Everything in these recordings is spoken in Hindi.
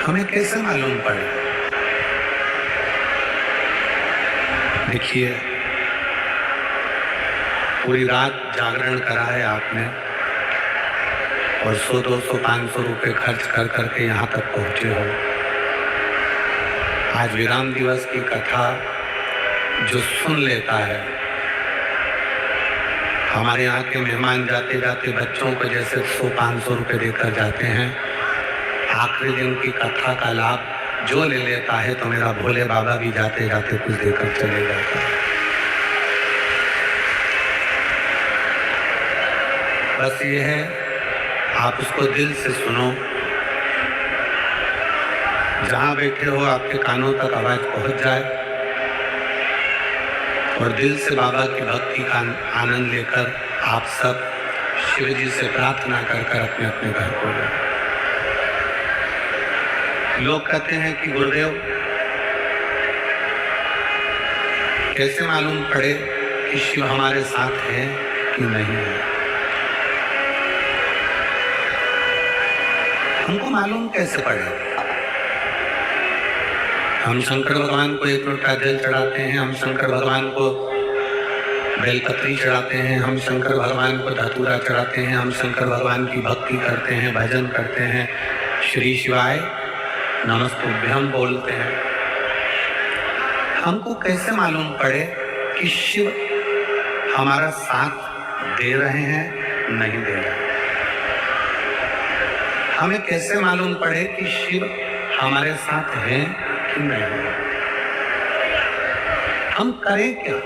हमें कैसे मालूम पड़े? देखिए, पूरी रात जागरण करा है आपने और 100, 200, 500 रुपए खर्च कर करके यहाँ तक पहुंचे हो। आज विराम दिवस की कथा जो सुन लेता है, हमारे यहाँ के मेहमान जाते जाते बच्चों को जैसे 100-500 रुपए देकर जाते हैं, आखिरी दिन की कथा का लाभ जो ले लेता है तो मेरा भोले बाबा भी जाते जाते कुछ देकर चले जाता है। बस ये है, आप उसको दिल से सुनो। जहां बैठे हो आपके कानों तक आवाज पहुंच जाए और दिल से बाबा की भक्ति का आनंद लेकर आप सब शिव जी से प्रार्थना कर कर अपने अपने घर को जाए। लोग कहते हैं कि गुरुदेव, कैसे मालूम पड़े कि शिव हमारे साथ है कि नहीं है? हमको मालूम कैसे पड़े? हम शंकर भगवान को 1 लोटा जल चढ़ाते हैं, हम शंकर भगवान को बेलपत्री चढ़ाते हैं, हम शंकर भगवान को धतूरा चढ़ाते हैं, हम शंकर भगवान की भक्ति करते हैं, भजन करते हैं, श्री शिवाय नमस्तुभ्यम बोलते हैं। हमको कैसे मालूम पड़े कि शिव हमारा साथ दे रहे हैं, नहीं दे रहे? हमें कैसे मालूम पड़े कि शिव हमारे साथ हैं कि नहीं? हम करें क्या?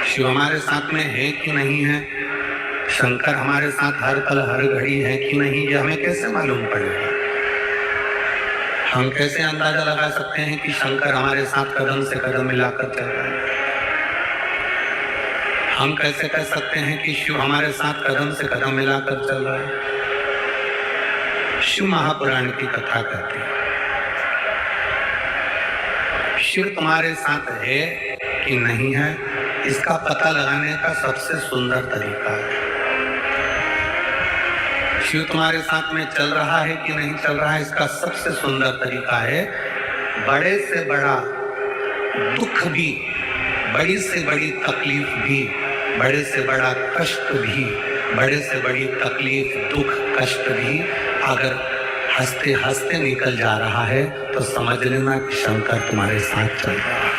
शिव हमारे साथ में है कि नहीं है, शंकर हमारे साथ हर पल हर घड़ी है कि नहीं, ये हमें कैसे मालूम पड़ेगा? हम कैसे अंदाजा लगा सकते हैं कि शंकर हमारे साथ कदम से कदम मिलाकर चल रहा है? हम कैसे कह सकते हैं कि शिव हमारे साथ कदम से कदम मिलाकर चल रहा है? शिव महापुराण की कथा कहती है, शिव तुम्हारे साथ है कि नहीं है, इसका पता लगाने का सबसे सुंदर तरीका है। शिव तुम्हारे साथ में चल रहा है कि नहीं चल रहा है, इसका सबसे सुंदर तरीका है, बड़े से बड़ा दुख भी, बड़ी से बड़ी तकलीफ भी, बड़े से बड़ा कष्ट भी, बड़े से बड़ी तकलीफ, दुख, कष्ट भी अगर हंसते हंसते निकल जा रहा है तो समझ लेना कि शंकर तुम्हारे साथ चल रहा है।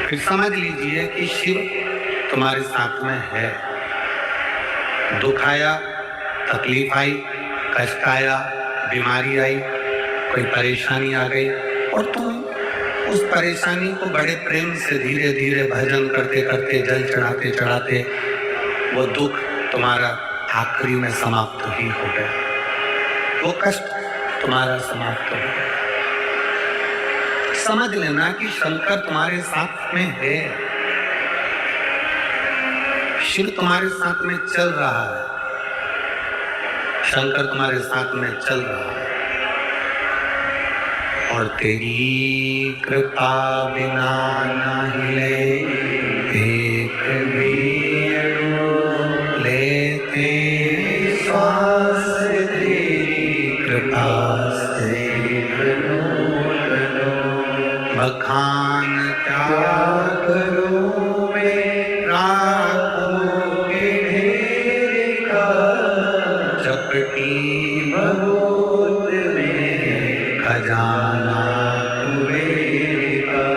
फिर समझ लीजिए कि शिव तुम्हारे साथ में है। दुख आया, तकलीफ आई, कष्ट आया, बीमारी आई, कोई परेशानी आ गई और तुम उस परेशानी को बड़े प्रेम से धीरे धीरे भजन करते करते, जल चढ़ाते चढ़ाते वो दुख तुम्हारा आखिरी में समाप्त ही हो गया, वो कष्ट तुम्हारा समाप्त हो गया। समझ लेना कि शंकर तुम्हारे साथ में है, शिव तुम्हारे साथ में चल रहा है, शंकर तुम्हारे साथ में चल रहा है। और तेरी कृपा बिना न हिले एक भी लेते श्वास, तेरी कृपा से बखान क्या करूं मैं, राखोगे ढेर का चपटी बबूत में खजाना कुबेर का।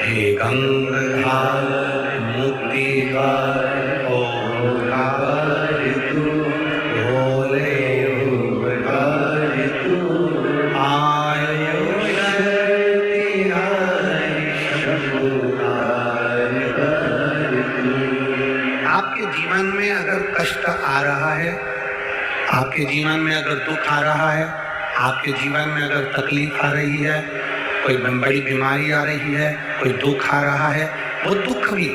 हे गंगाधर मुक्ति द्वार ओंकार तू, भोले ओंकार तू, आयुष आपके जीवन में अगर कष्ट आ रहा है, आपके जीवन में अगर दुख आ रहा है, आपके जीवन में अगर तकलीफ आ रही है, कोई बड़ी बीमारी आ रही है, कोई दुख आ रहा है, वो दुख भी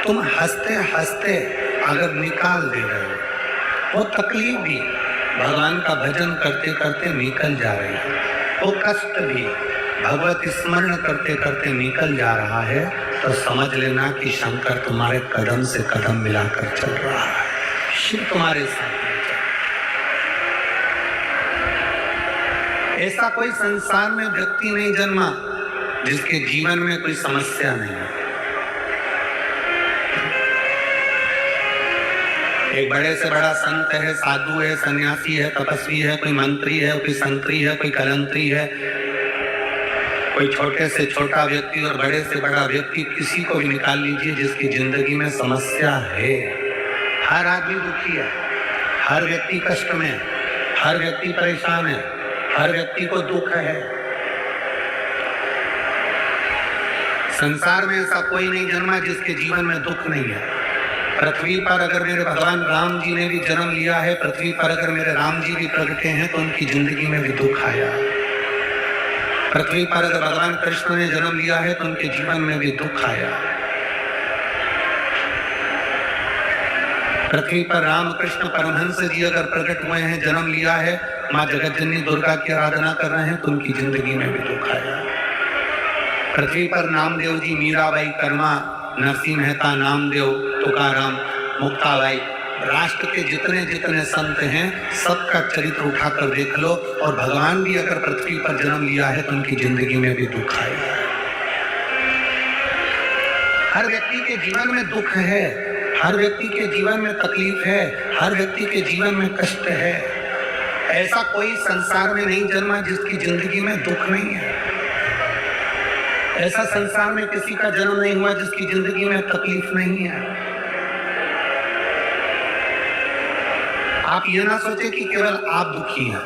तुम हंसते हंसते अगर निकाल दे रहे हो, वो तकलीफ भी भगवान का भजन करते करते निकल जा रही है, वो कष्ट भी भगवत स्मरण करते करते निकल जा रहा है तो समझ लेना कि शंकर तुम्हारे कदम से कदम मिलाकर चल रहा है, शिव तुम्हारे साथ में चल। ऐसा कोई संसार में व्यक्ति नहीं जन्मा जिसके जीवन में कोई समस्या नहीं है। एक बड़े से बड़ा संत है, साधु है, सन्यासी है, तपस्वी है, कोई मंत्री है, कोई संतरी है, कोई कलंतरी है, कोई छोटे से छोटा व्यक्ति और बड़े से बड़ा व्यक्ति, किसी को भी निकाल लीजिए जिसकी जिंदगी में समस्या है। हर आदमी दुखी है, हर व्यक्ति कष्ट में है, हर व्यक्ति परेशान है, हर व्यक्ति को दुख है। संसार में ऐसा कोई नहीं जन्मा जिसके जीवन में दुख नहीं है। पृथ्वी पर अगर मेरे भगवान राम जी ने भी जन्म लिया है, पृथ्वी पर अगर मेरे राम जी भी प्रगटे हैं तो उनकी जिंदगी में भी दुख आया। पृथ्वी पर अगर भगवान कृष्ण ने जन्म लिया है तो उनके जीवन में भी दुख आया। पृथ्वी पर रामकृष्ण परमहंस जी अगर प्रकट हुए हैं, जन्म लिया है, माँ जगतजननी दुर्गा की आराधना कर रहे हैं तो उनकी जिंदगी में भी दुख आया। पृथ्वी पर नामदेव जी, मीराबाई, कर्मा, नरसिंह मेहता, नामदेव, तुकाराम, मुक्ताबाई, राष्ट्र के जितने जितने संत हैं सबका चरित्र उठाकर देख लो, और भगवान भी अगर पृथ्वी पर जन्म लिया है तो उनकी जिंदगी में भी दुख आया। हर व्यक्ति के जीवन में दुख है, हर व्यक्ति के जीवन में तकलीफ है, हर व्यक्ति के जीवन में कष्ट है। ऐसा कोई संसार में नहीं जन्मा जिसकी जिंदगी में दुख नहीं है। ऐसा संसार में किसी का जन्म नहीं हुआ जिसकी जिंदगी में तकलीफ नहीं है। आप ये ना सोचे कि केवल आप दुखी हैं।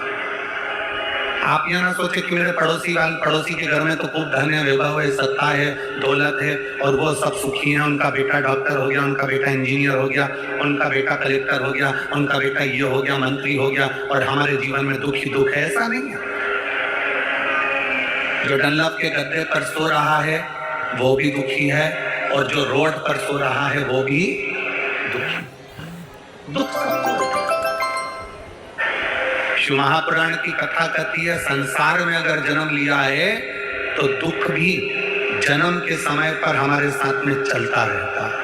आप ये ना सोचे कि मेरे पड़ोसी के घर में तो खूब धन है, वैभव है, सत्ता है, दौलत है और वो सब सुखी हैं, उनका बेटा डॉक्टर हो गया, उनका बेटा इंजीनियर हो गया, उनका बेटा कलेक्टर हो गया, उनका बेटा ये हो गया, मंत्री हो गया, और हमारे जीवन में दुख ही दुख है। ऐसा नहीं है। जो डनलप के गद्दे पर सो रहा है वो भी दुखी है, और जो रोड पर सो रहा है वो भी दुखी। दुख शिव महापुराण की कथा कहती है, संसार में अगर जन्म लिया है तो दुख भी जन्म के समय पर हमारे साथ में चलता रहता है।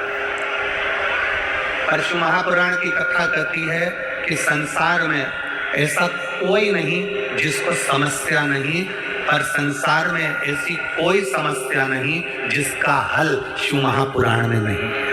पर शिव महापुराण की कथा कहती है कि संसार में ऐसा कोई नहीं जिसको समस्या नहीं, पर संसार में ऐसी कोई समस्या नहीं जिसका हल शिव महापुराण में नहीं है।